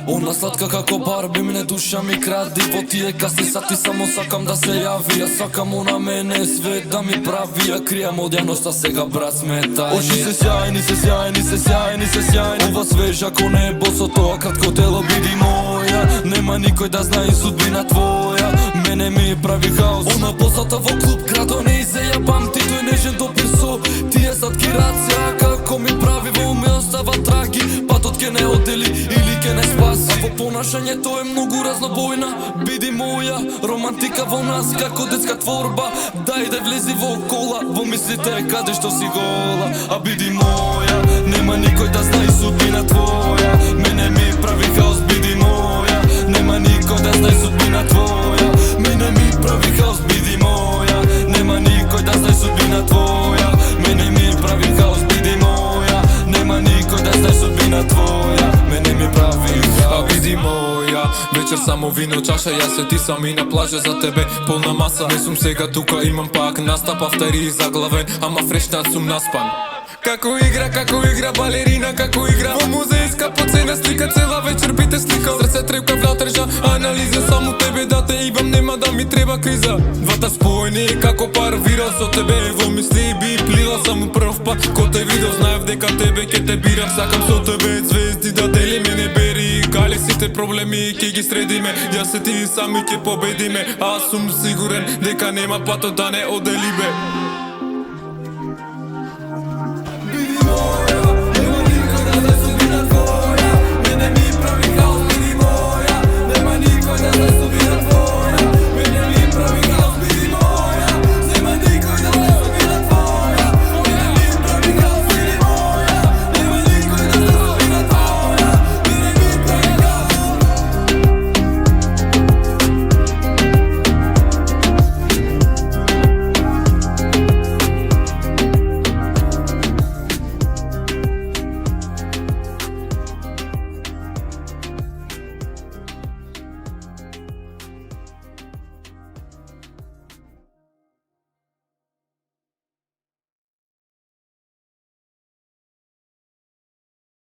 Она сладка како Барби, мене душа ми кради. Во тие касни сати само сакам да се јави. Ја сакам она мене свет да ми прави. Ја кријам од јаноста, сега брат сме тајни. Очи се сјајни, се сјајни, се сјајни, се сјајни. Ова свежа ко небо со тоа кратко тело биди моја. Нема никој да знае судбина твоја. Мене ми прави хаос. Она посата во клуб, градо не изеја памти. Тој нежен допир со тие сладки рација. Како ми прави во уме остава траги. Патот ке не одели или ке не спаси. А во понашањето е многу разнобојна. Биди моја, романтика во нас како детска творба. Дајде влези во кола, во мислите каде што си гола. А биди моја, нема никој да знае судбина твоја. Мене ми прави хаос, биди моја. Нема никој да знае судбина твоја. Мене ми прави хаос, биди моја. Нема никој да знае судбина твоја. Мене ми прави хаос, биди моја. Нема никој да знае судбина твоја. Мене ми прави хаос. А биди моја, вечер само вино чаша. Јас се ти сам и на плажа за тебе полна маса. Не сум сега тука, имам пак настап. Автари заглавен, ама фрешнат сум наспан. Како игра балерина, како игра во музејска поцена слика. Цела вечер бите слика, срце трепка внатрежа. Анализа само тебе да те имам, нема да ми треба криза. Двата спојни како пар вирал со тебе. Во мисли би плила само прв пат. Ко те видел, знаев дека тебе ке те бирам. Сакам со тебе звезди да делиме, не бери кали сите проблеми ке ги средиме. Јас се ти сами ке победиме. Аз сум сигурен дека нема патот да не оделибе.